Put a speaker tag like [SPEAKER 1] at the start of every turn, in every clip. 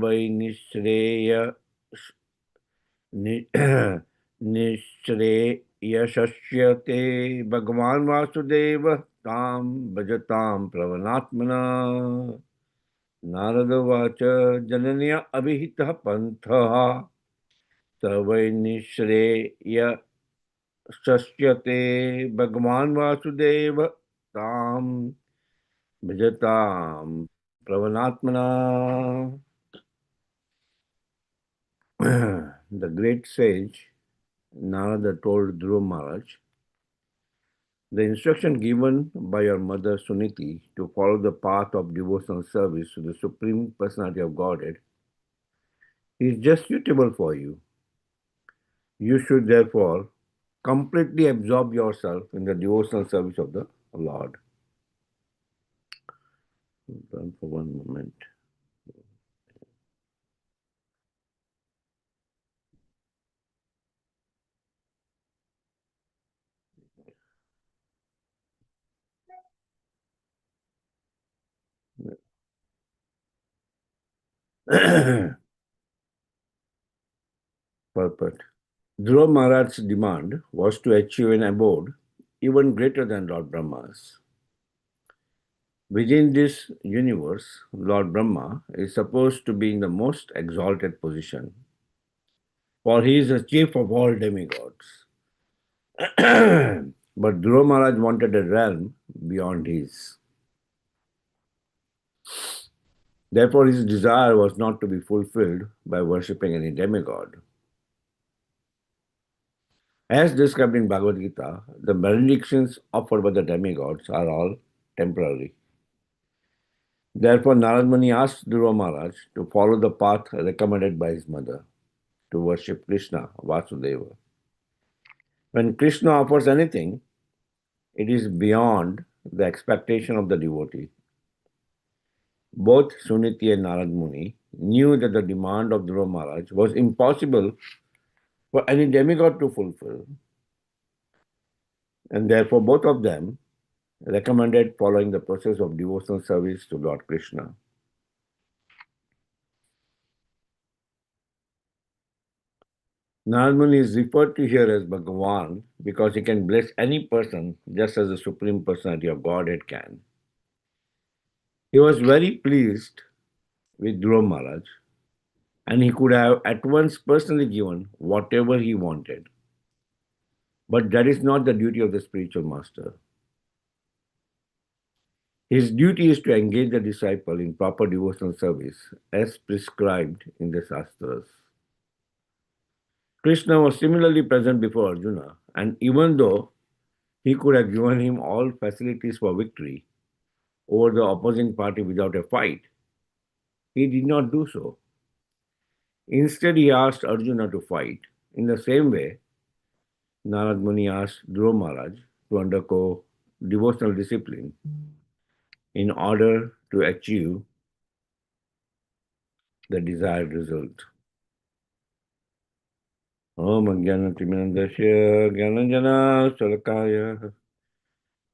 [SPEAKER 1] वै निःश्रेयसस्य ते भगवान् वासुदेव तां भजतां प्रवनात्मना। नारद उवाच जनन्या अभिहितः पन्थः स वै निःश्रेयसस्य ते भगवान् वासुदेव तां भजतां प्रवनात्मना. The great sage Narada told Dhruva Maharaj, the instruction given by your mother Suniti to follow the path of devotional service to the Supreme Personality of Godhead is just suitable for you. You should therefore completely absorb yourself in the devotional service of the Lord. Hold on for one moment. Purport. Dhruva Maharaj's demand was to achieve an abode even greater than Lord Brahma's. Within this universe, Lord Brahma is supposed to be in the most exalted position, for he is the chief of all demigods. But Dhruva Maharaj wanted a realm beyond his. Therefore, his desire was not to be fulfilled by worshipping any demigod. As described in Bhagavad Gita, the benedictions offered by the demigods are all temporary. Therefore, Narad Muni asked Dhruva Maharaj to follow the path recommended by his mother, to worship Krishna, Vasudeva. When Krishna offers anything, it is beyond the expectation of the devotee. Both Suniti and Narad Muni knew that the demand of Dhruva Maharaj was impossible for any demigod to fulfill, and therefore both of them recommended following the process of devotional service to Lord Krishna. Narad Muni is referred to here as Bhagavan because he can bless any person just as the Supreme Personality of Godhead can. He was very pleased with Dhruva Maharaj, and he could have at once personally given whatever he wanted. But that is not the duty of the spiritual master. His duty is to engage the disciple in proper devotional service as prescribed in the Shastras. Krishna was similarly present before Arjuna, and even though he could have given him all facilities for victory over the opposing party without a fight, he did not do so. Instead, he asked Arjuna to fight. In the same way, Narad Muni asked Dhruva Maharaj to undergo devotional discipline in order to achieve the desired result. Om Jnanatimirandasya Jnananjana Salakaya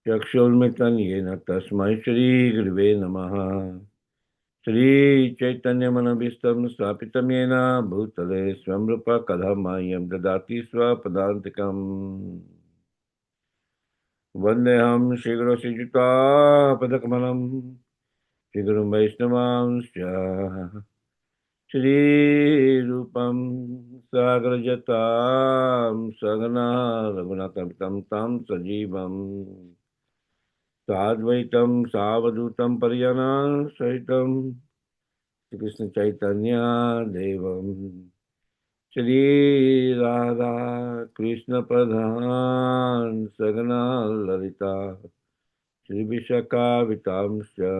[SPEAKER 1] Chakshurmitan Yena Tasmai Shri Gurve Namaha Shri Chaitanya Manabhistam Stapitam Yena Bhutale Swamrupa Kadhamayam Dadati Swapadantikam Vandeham Shigro Sijita Padakamalam Shigrum Vaishnavamsya Shri Rupam Sagrajatam Sagana Raghunatam Tam Sajivam Sadvaitam Savadutam Pariyana Sahitam Shri Krishna Chaitanya Devam Shri Radha Krishna Pradhan Sagana Lalita Shri Vishaka Vitamsya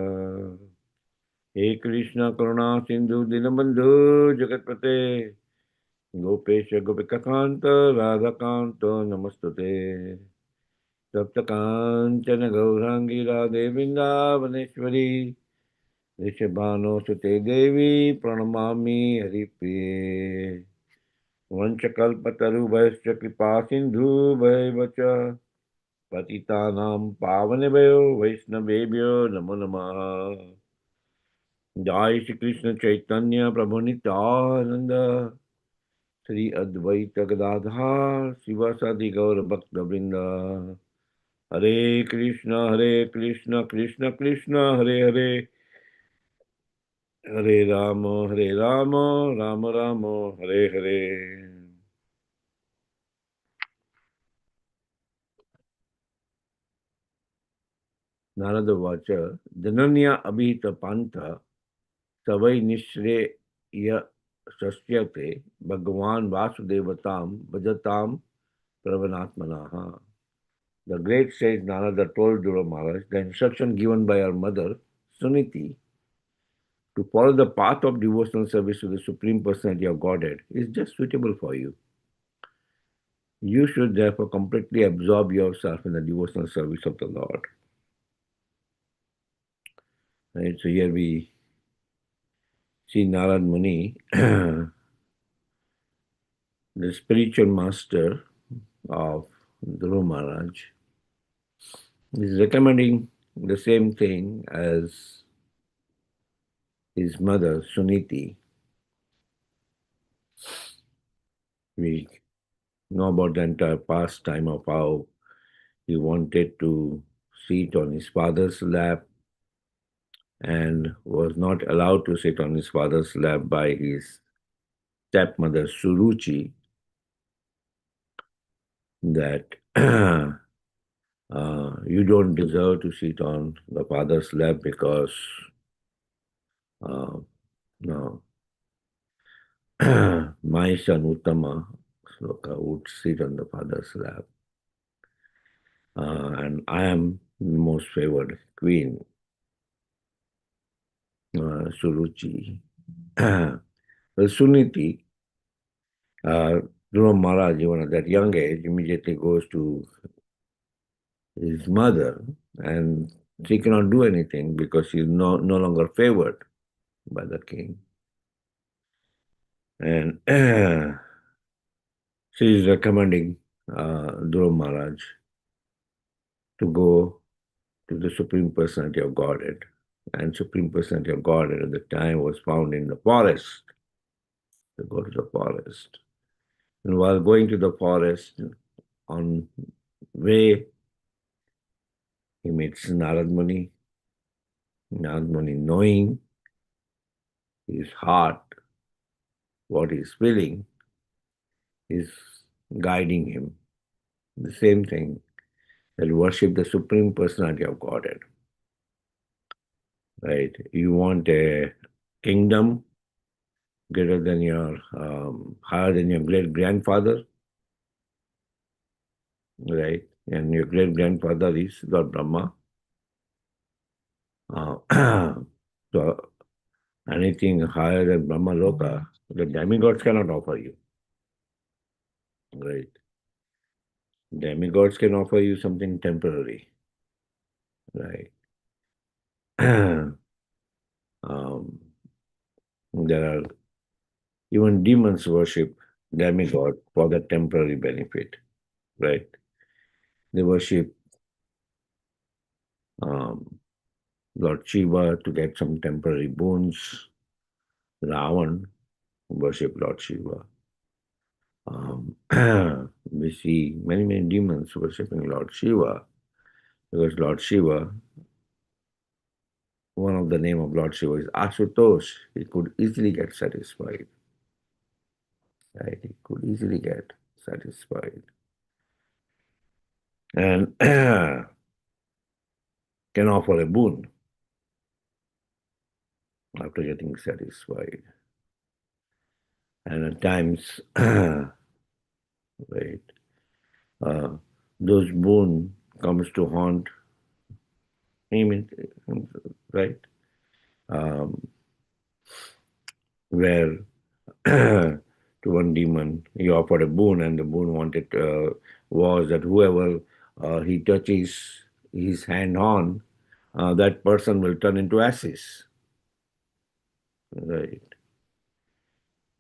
[SPEAKER 1] He Krishna Karuna Sindhu Dinabandhu Jagatpate Gopesha Gopikakanta Radhakanta Namastute Saptakanchana Gaurangi Radhe Vrindavaneshwari Rishabhano Sute Devi Pranamami Haripriye Vanchakalpataru Vaisya Kripa Sindhu Vacha Patitanam Pavanebhayo Vaishnavebhyo Namo Namaha Jai Shri Krishna Chaitanya Prabhu Nityananda Sri Advaita Gadadhar Sivasadi Gaur Bhakta Vrinda Hare Krishna Krishna Krishna Hare Hare Hare Rama Rama Rama Hare Hare. Narada Vacha Jananya Abhita Panta Savai Nishreya Sasyate Bhagavan Vasudevatam Bhajatam Pravanatmanaha. The great sage Narada told Dhruva Maharaj the instruction given by her mother, Suniti, to follow the path of devotional service to the Supreme Personality of Godhead is just suitable for you. You should therefore completely absorb yourself in the devotional service of the Lord. Right? So here we see Narad Muni, the spiritual master of Dhruva Maharaj, is recommending the same thing as his mother, Suniti. We know about the entire pastime of how he wanted to sit on his father's lap and was not allowed to sit on his father's lap by his stepmother Suruchi, that you don't deserve to sit on the father's lap because uh, no, my son Uttama Sloka would sit on the father's lap. And I am the most favored queen, Suruchi. Well, Suniti, Dhruva Maharaj, even at that young age, immediately goes to his mother, and she cannot do anything because she is no longer favored by the king. And she is recommending Dhruva Maharaj to go to the Supreme Personality of Godhead. And Supreme Personality of Godhead at the time was found in the forest. To go to the forest. And while going to the forest, on way, he meets Narad Muni. Narad Muni, knowing his heart, what he's feeling, is guiding him. The same thing, that worship the Supreme Personality of Godhead. Right? You want a kingdom greater than your, higher than your great grandfather, right? And your great grandfather is Lord Brahma. So anything higher than Brahma Loka, the demigods cannot offer you, right? Demigods can offer you something temporary, right? um, there are even demons worship demigod for the temporary benefit, right? They worship um, Lord Shiva to get some temporary boons. Ravan worship Lord Shiva. We see many demons worshipping Lord Shiva because Lord Shiva, one of the name of Lord Shiva is Asutosh. He could easily get satisfied. Right? He could easily get satisfied. And can offer a boon after getting satisfied. And at times, right, uh, those boon comes to haunt him, right? Um, where to one demon he offered a boon, and the boon wanted was that whoever he touches his hand on, that person will turn into ashes, right?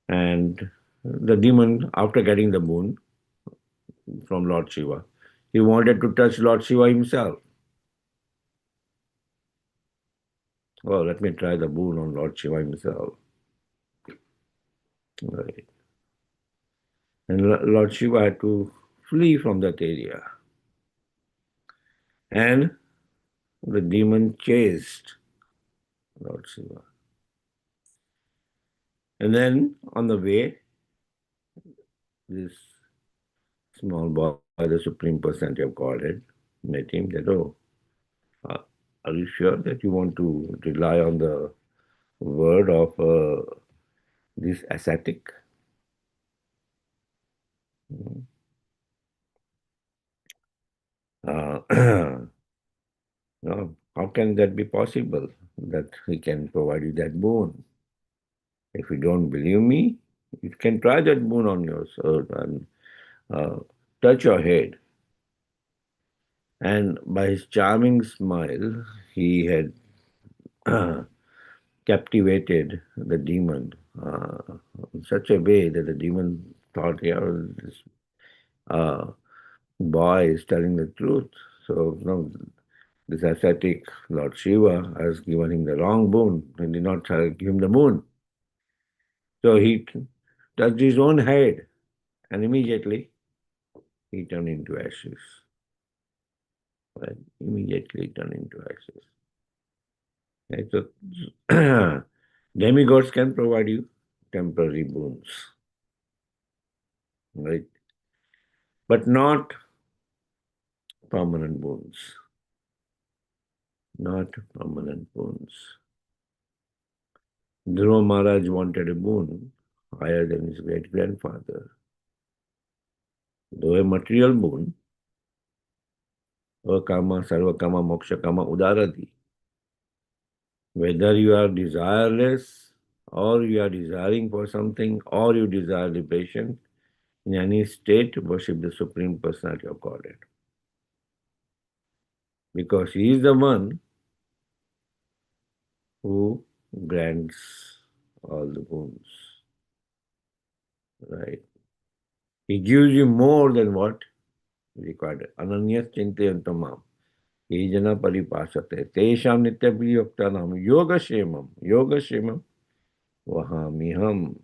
[SPEAKER 1] And the demon, after getting the boon from Lord Shiva, he wanted to touch Lord Shiva himself. Oh, let me try the boon on Lord Shiva himself. Right. And Lord Shiva had to flee from that area. And the demon chased Lord Shiva. And then on the way, this small boy, the Supreme Personality of Godhead, met him that, oh, uh, are you sure that you want to rely on the word of this ascetic? Uh, no, how can that be possible that he can provide you that boon? If you don't believe me, you can try that boon on yourself and uh, touch your head. And by his charming smile, he had captivated the demon in such a way that the demon thought, yeah, this uh, boy is telling the truth. So no, this ascetic Lord Shiva has given him the wrong boon and did not give him the moon. So he touched his own head and immediately he turned into ashes. Right? Immediately turned into ashes. Right? So demigods can provide you temporary boons, right? But not permanent boons. Not permanent boons. Dhruva Maharaj wanted a boon higher than his great grandfather. Though a material boon, Akama, Sarvakama, Mokshakama, Udaradi. Whether you are desireless or you are desiring for something or you desire liberation, in any state, worship the Supreme Personality of Godhead. Because He is the one who grants all the boons. Right? He gives you more than what required. Ananyas chintayantamam. Ye jana paripasate. Tesham nityapiyoktanam. Yoga shemam. Vahamiham.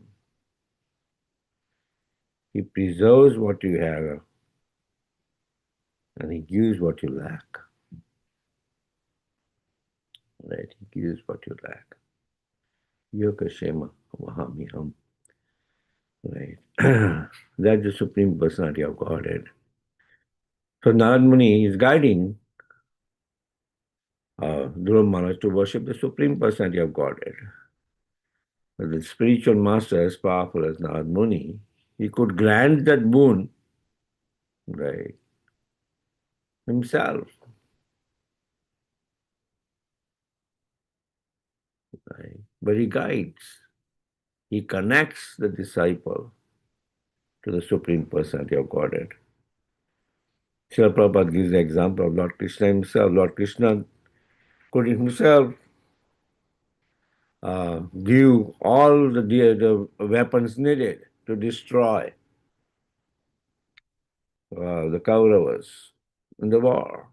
[SPEAKER 1] He preserves what you have and He gives what you lack. Right? He gives what you lack. Yoga shema. Vahamiham. Right? That's the Supreme Personality of Godhead. So Narad Muni is guiding Dhruva Maharaj to worship the Supreme Personality of Godhead. But the spiritual master, as powerful as Narad Muni, he could grant that boon, right, himself. Right? But he guides, he connects the disciple to the Supreme Personality of Godhead. Srila Prabhupada gives the example of Lord Krishna himself. Lord Krishna could himself give all the weapons needed to destroy the Kauravas in the war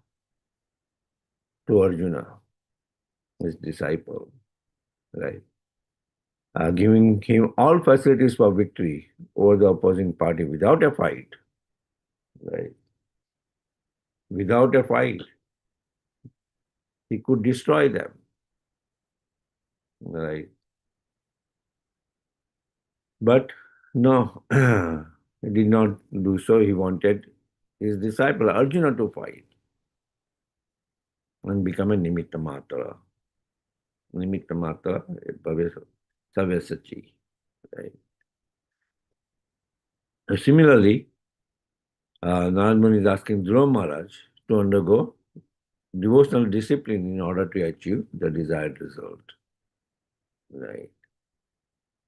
[SPEAKER 1] to Arjuna, his disciple, right? Giving him all facilities for victory over the opposing party without a fight, right? Without a fight, he could destroy them, right? But no, he did not do so. He wanted his disciple Arjuna to fight and become a Nimitta Matra. Nimitta Matra, Savyasachi, right? Similarly, Narad Muni is asking Dhruva Maharaj to undergo devotional discipline in order to achieve the desired result. Right.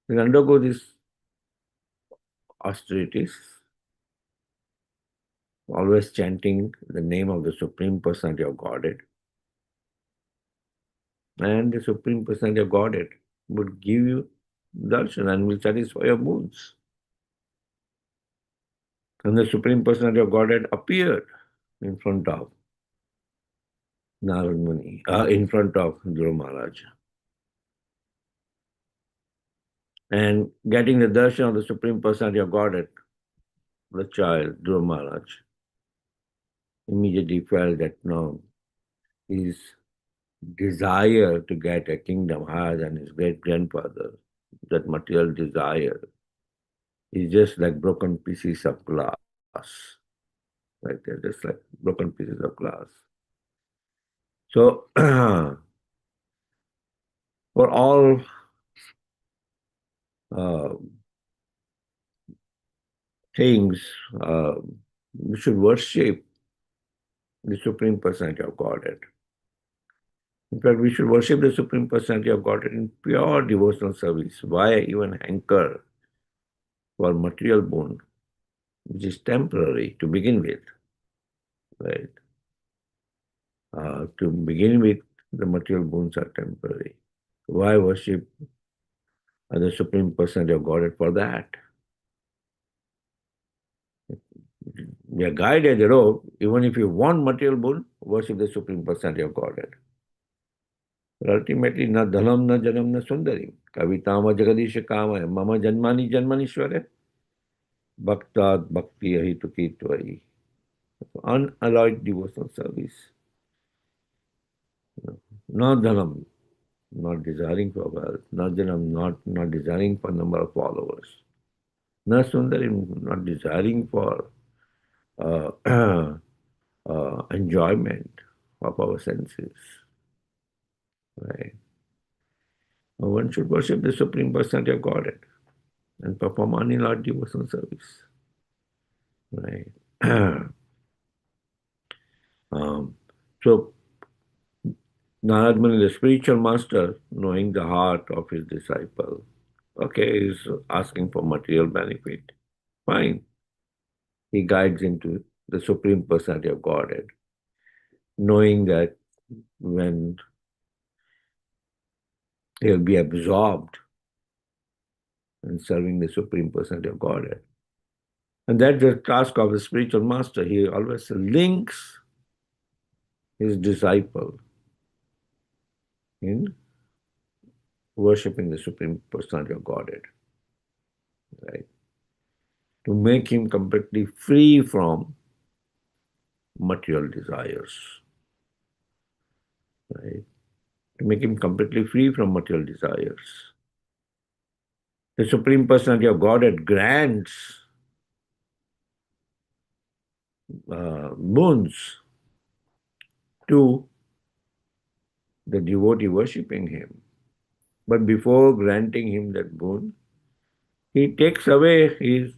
[SPEAKER 1] He undergo these austerities, always chanting the name of the Supreme Personality of Godhead. And the Supreme Personality of Godhead would give you darshan and will satisfy your moods. And the Supreme Personality of Godhead appeared in front of Narad Muni, in front of Dhruva Maharaj. And getting the darshan of the Supreme Personality of Godhead, the child, Dhruva Maharaj, immediately felt that no, his desire to get a kingdom higher than his great grandfather, that material desire, is just like broken pieces of glass. Right? They're just like broken pieces of glass. So, for all uh, things, uh, we should worship the Supreme Personality of Godhead. In fact, we should worship the Supreme Personality of Godhead in pure devotional service. Why even hanker for material boon, which is temporary to begin with, right? To begin with, the material boons are temporary. Why worship the Supreme Personality of Godhead for that? We are guided, even if you want material boon, worship the Supreme Personality of Godhead. But ultimately, na dhanam, na janam, na sundarim. Kavitama jagadisha kama mama janmani janmanishware. Bhaktat bhakti ahituki tvai. Unalloyed devotional service. No dhanam, not desiring for wealth. No janam, not desiring for number of followers. No sundarim, not desiring for uh, enjoyment of our senses. Right? One should worship the Supreme Personality of Godhead and perform unalloyed devotional service. Right? um, so Narad Muni, the spiritual master, knowing the heart of his disciple, okay, is asking for material benefit. Fine. He guides him to the Supreme Personality of Godhead, knowing that when he'll be absorbed in serving the Supreme Personality of Godhead. And that's the task of the spiritual master. He always links his disciple in worshipping the Supreme Personality of Godhead, right? To make him completely free from material desires, right? To make him completely free from material desires. The Supreme Personality of Godhead grants boons to the devotee worshipping him. But before granting him that boon, he takes away his,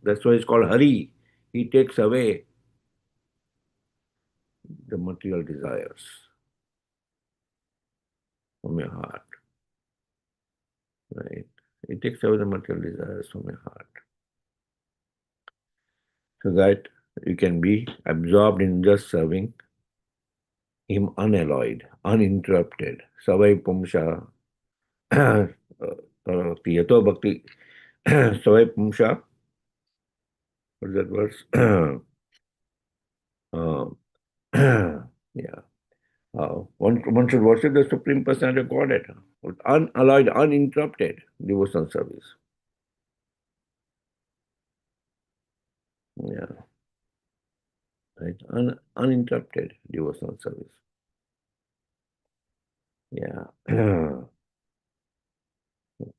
[SPEAKER 1] that's why it's called Hari. He takes away the material desires from your heart, right? He takes away the material desires from your heart so that you can be absorbed in just serving him unalloyed, uninterrupted. Savai Pumsha, Yato Bhakti, Savai Pumsha, what is that verse? uh, yeah. One should worship the Supreme Personality of Godhead with unalloyed, uninterrupted devotional service. Yeah, right. Uninterrupted devotional service. Yeah.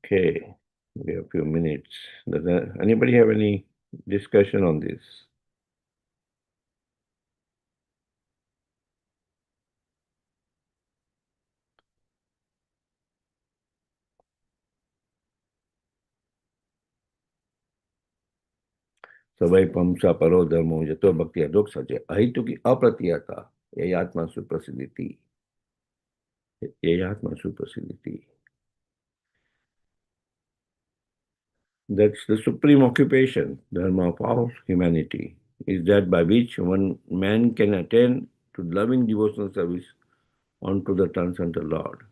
[SPEAKER 1] Okay. We have a few minutes. Does anybody have any discussion on this? सवै पंसा परो धर्मो यतो भक्ति अधोक सचे अहितु की अप्रतिहता यही आत्मा सुप्रसिद्धि यही आत्मा सुप्रसिद्धि. That's the supreme occupation, dharma of all humanity, is that by which one man can attain to loving devotional service unto the transcendental Lord.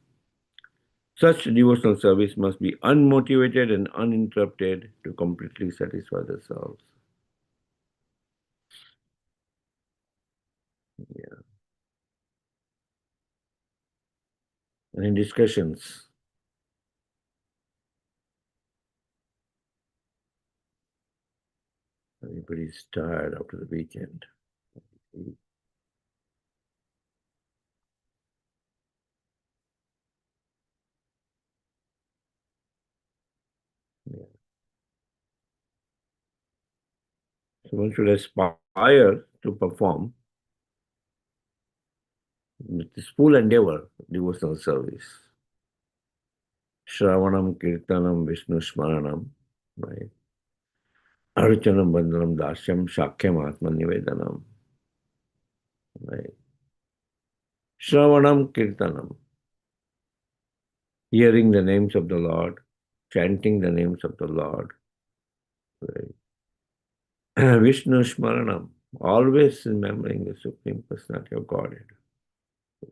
[SPEAKER 1] Such devotional service must be unmotivated and uninterrupted to completely satisfy the selves. Yeah. Any discussions? Everybody's tired after the weekend. Yeah. So one should aspire to perform with this full endeavor devotional service. Shravanam, Kirtanam, Vishnu Smaranam, right? Archanam, Bandhanam, Dasyam, Shakyam, Atma Nivedanam, right? Shravanam, Kirtanam, hearing the names of the Lord, chanting the names of the Lord, right? Vishnu Smaranam, always remembering the Supreme Personality of Godhead.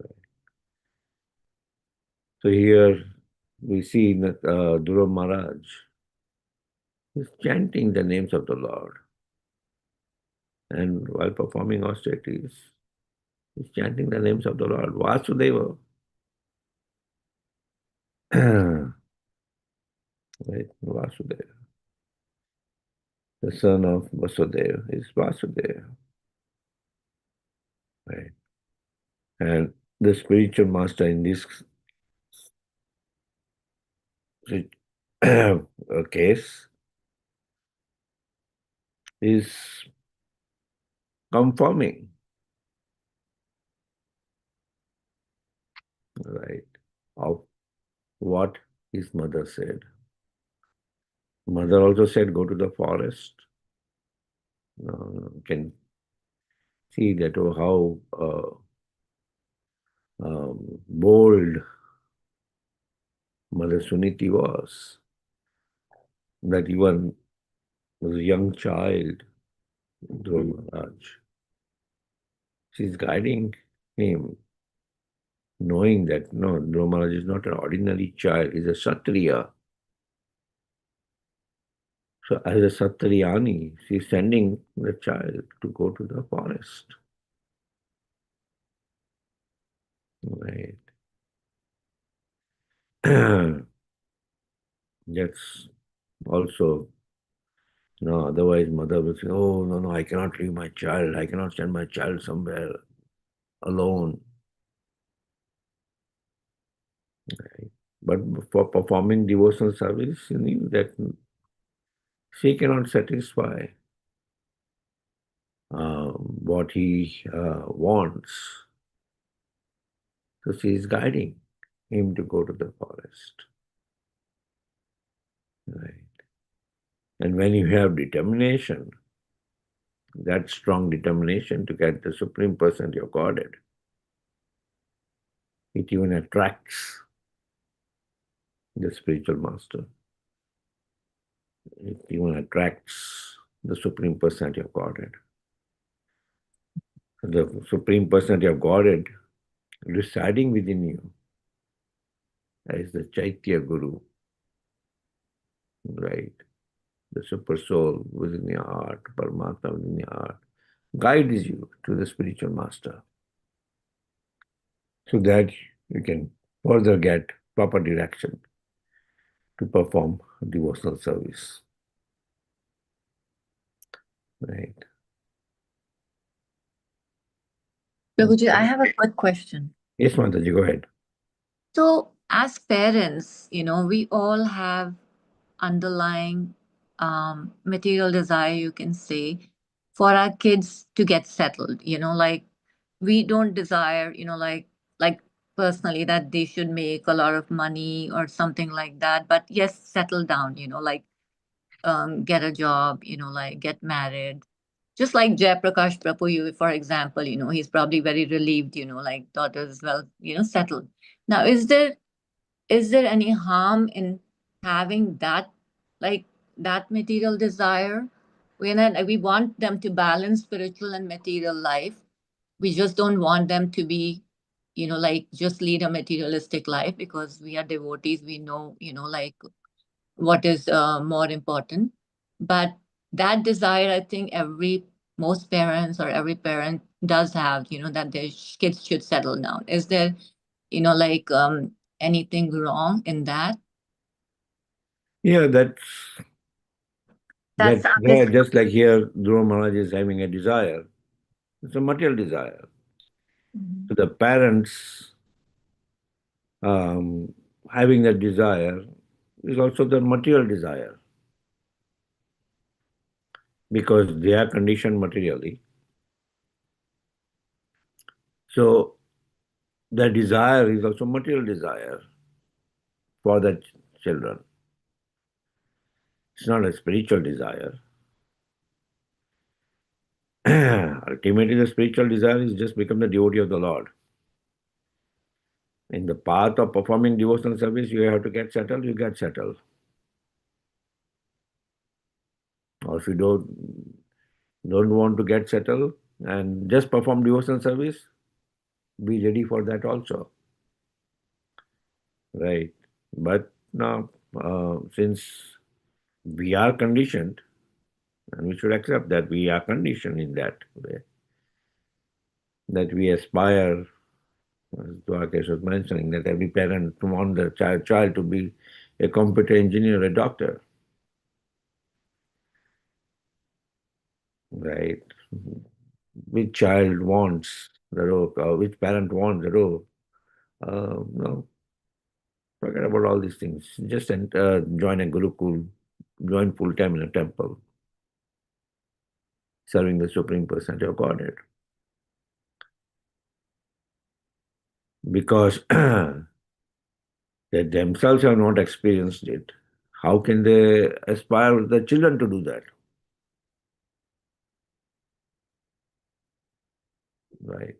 [SPEAKER 1] Right? So here we see that Dhruva Maharaj is chanting the names of the Lord. And while performing austerities, he's chanting the names of the Lord. Vasudeva. Right? Vasudeva. The son of Vasudeva is Vasudeva. Right? And the spiritual master in this case is confirming, right, of what his mother said. Mother also said, go to the forest. Can see that how bold Mother Suniti was. That even was a young child, Dhruva Maharaj. She's guiding him, knowing that no, Dhruva Maharaj is not an ordinary child, he's a Satriya. So as a Satriyani, she's sending the child to go to the forest. Right. That's also, no, otherwise mother will say, oh, no, I cannot leave my child. I cannot send my child somewhere alone. Right. But for performing devotional service, you knew that she cannot satisfy what he wants. So she is guiding him to go to the forest. Right. And when you have determination, that strong determination to get the Supreme Personality of Godhead, it even attracts the spiritual master. It even attracts the Supreme Personality of Godhead. The Supreme Personality of Godhead residing within you as the Chaitya Guru, right? The Super Soul within your heart, Paramatma within your heart, guides you to the spiritual master so that you can further get proper direction to perform devotional service. Right.
[SPEAKER 2] Prabhuji, I have a quick question.
[SPEAKER 1] Yes, Mataji, go ahead.
[SPEAKER 2] So, as parents, we all have underlying material desire, you can say, for our kids to get settled. Like we don't desire, like personally that they should make a lot of money or something like that. But yes, settle down. Like get a job. Like get married. Just like Jayaprakash Prabhu, for example, he's probably very relieved. Like daughters well, settled. Now, is there any harm in having that, like that material desire? We want them to balance spiritual and material life. We just don't want them to be, like just lead a materialistic life, because we are devotees. We know, like what is more important. But that desire, I think most parents or every parent does have, that their kids should settle down. Is there, like anything wrong in that?
[SPEAKER 1] Yeah, that's
[SPEAKER 2] That's
[SPEAKER 1] That just like here, Dhruva Maharaj is having a desire. It's a material desire. So the parents um, having that desire is also the material desire because they are conditioned materially. So the desire is also material desire for the children. It's not a spiritual desire. Ultimately, the spiritual desire is just become the devotee of the Lord. In the path of performing devotional service, you have to get settled, you get settled. Or if you don't want to get settled and just perform devotional service, be ready for that also. Right. But now, since we are conditioned, and we should accept that we are conditioned in that way, that we aspire, as Dwarkesh was mentioning, that every parent wants their child to be a computer engineer, a doctor, right? Which child wants the rope, or which parent wants the rope? No, forget about all these things. Just join a Gurukul, join full time in a temple, serving the Supreme Personality of Godhead. Because they themselves have not experienced it. How can they aspire the children to do that? Right.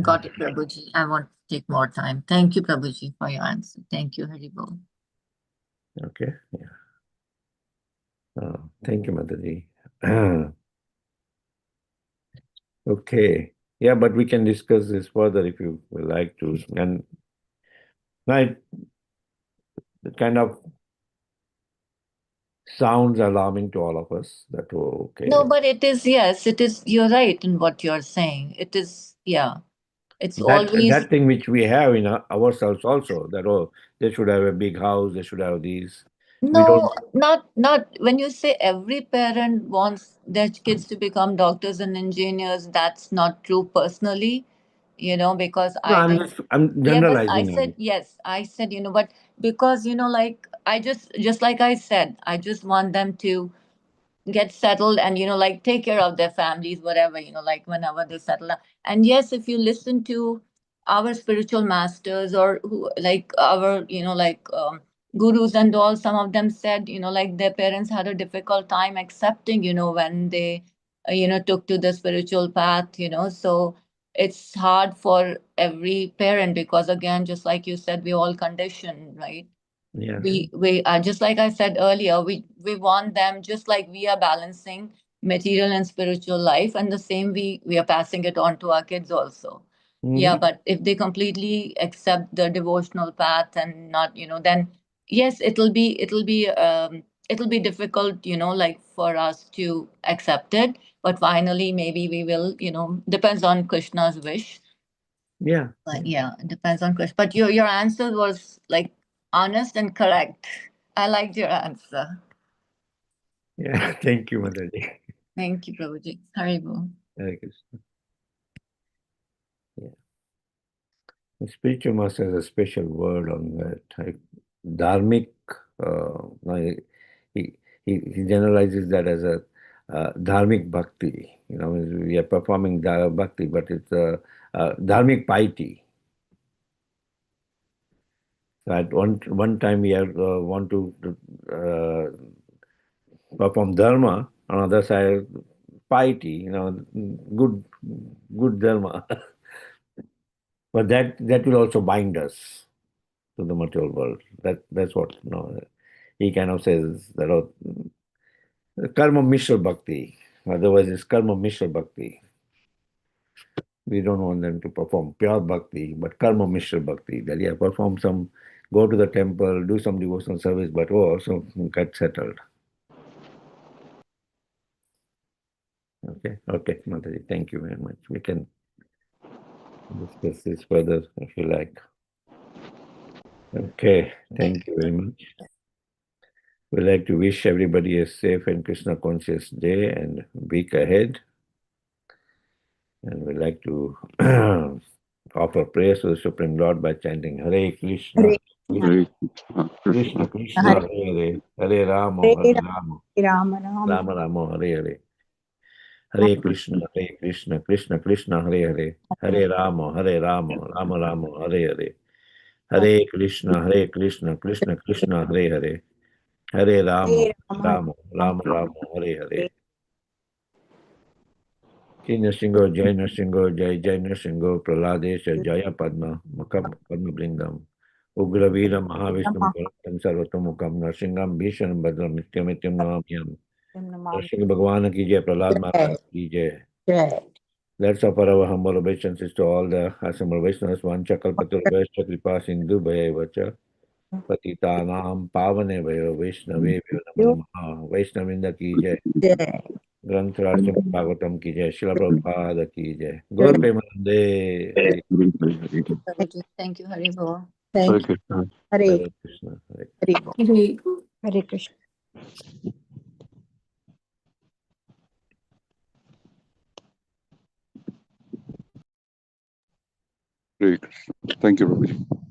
[SPEAKER 2] got it, Prabhuji. I won't take more time. Thank you, Prabhuji, for your answer. Thank you, Haribol.
[SPEAKER 1] Okay. Yeah. Thank you, Mataji. Okay. Yeah, but we can discuss this further if you would like to. And right, the kind of sounds alarming to all of us. That
[SPEAKER 2] No,
[SPEAKER 1] okay.
[SPEAKER 2] but it is, yes, it is, you're right in what you're saying. It is, yeah, it's always,
[SPEAKER 1] That thing which we have in ourselves also. That they should have a big house. They should have these. We don't.
[SPEAKER 2] no, not when you say every parent wants their kids to become doctors and engineers, that's not true personally, because
[SPEAKER 1] No,
[SPEAKER 2] I like,
[SPEAKER 1] I'm
[SPEAKER 2] yeah, but I
[SPEAKER 1] generalizing on
[SPEAKER 2] said,
[SPEAKER 1] it.
[SPEAKER 2] yes, I said, but because, like I just like I said, I just want them to get settled and like take care of their families, whatever, like whenever they settle down. And yes, if you listen to our spiritual masters or who like our gurus and all, some of them said like their parents had a difficult time accepting when they took to the spiritual path, so it's hard for every parent because again, just like you said, we all conditioned, right?
[SPEAKER 1] Yeah.
[SPEAKER 2] We are just like I said earlier, we want them just like we are balancing material and spiritual life, and the same we are passing it on to our kids also. Yeah,
[SPEAKER 1] Hmm.
[SPEAKER 2] but if they completely accept the devotional path and not, then yes, it'll be difficult, like for us to accept it, but finally maybe we will, depends on Krishna's wish.
[SPEAKER 1] Yeah.
[SPEAKER 2] But yeah, it depends on question. But your answer was like honest and correct. I liked your answer.
[SPEAKER 1] Yeah. Thank you, Mataji.
[SPEAKER 2] Thank you, Prabhuji. Haribo.
[SPEAKER 1] Hare Krishna. Yeah. The spiritual master has a special word on that. Dharmic. No, he generalizes that as a dharmic bhakti. We are performing bhakti, but it's a dharmic piety. So at one time we have want to uh, perform dharma. On the other side, piety. Good dharma. But that will also bind us to the material world. That's what he kind of says that karma mishra bhakti. Otherwise, it's karma mishra bhakti. We don't want them to perform pure bhakti, but karma mishra bhakti. That yeah, perform some, go to the temple, do some devotional service, but also get settled. Okay, okay, Mataji, thank you very much. We can discuss this further if you like. Okay, thank you very much. We'd like to wish everybody a safe and Krishna conscious day and week ahead. And we'd like to offer praise to the Supreme Lord by chanting Hare Krishna,
[SPEAKER 2] Hare
[SPEAKER 1] Krishna
[SPEAKER 3] Krishna.
[SPEAKER 1] Krishna,
[SPEAKER 2] Hare
[SPEAKER 1] Hare Hare, Hare Rama,
[SPEAKER 2] Hare
[SPEAKER 1] Hare Rama,
[SPEAKER 2] Rama Rama
[SPEAKER 1] Rama Rama, Hare Hare. Hare Krishna, Hare Krishna, Krishna Krishna, Hare Hare, Hare Rama, Hare Rama, Rama Rama, Hare Hare. Hare Krishna, Hare Krishna, Krishna Krishna, Hare Hare, Hare Rama,
[SPEAKER 2] Hare Rama
[SPEAKER 1] Rama, Rama Rama, Hare Hare.
[SPEAKER 2] Hare
[SPEAKER 1] Jai Nrsingo, Jai Nrsingo, Jai Jai Nrsingo, Praladesha, Jaya Padma, Makam Padma Blingam, Ugravira Mahavishnu,
[SPEAKER 2] Rama
[SPEAKER 1] Paratam Sarvatamukam, Nrsingham, Bhisham, Badram, Nityamityam Namyam.
[SPEAKER 2] Namam
[SPEAKER 1] Nrsinga Bhagwan ki jai, Prahlad
[SPEAKER 2] Jai
[SPEAKER 1] Maharaj ki jai.
[SPEAKER 2] Jai
[SPEAKER 1] Let's offer our humble obeisances to all the Assembled Vaishnavas, Vanchakalpatarubhascha Kripa Sindhu Bhayavacha, Patitanam Pavane Bhayo Vaishnave Vyo Namo Namaha, Vaishnavinda ki jai.
[SPEAKER 2] Jai
[SPEAKER 1] ग्रंथ राज श्रीमद् भागवतम की जय, शिला प्रभुपाद की जय,
[SPEAKER 2] Jai.
[SPEAKER 1] Gaur Premanande Hari
[SPEAKER 2] Thank you Hari Bol.
[SPEAKER 3] Hare
[SPEAKER 2] Thank you
[SPEAKER 3] Krishna.
[SPEAKER 2] Hare
[SPEAKER 1] Hare Krishna Hare
[SPEAKER 2] Hari Bol. Hare Krishna.
[SPEAKER 3] Hare Krishna. Thank you, Prabhuji.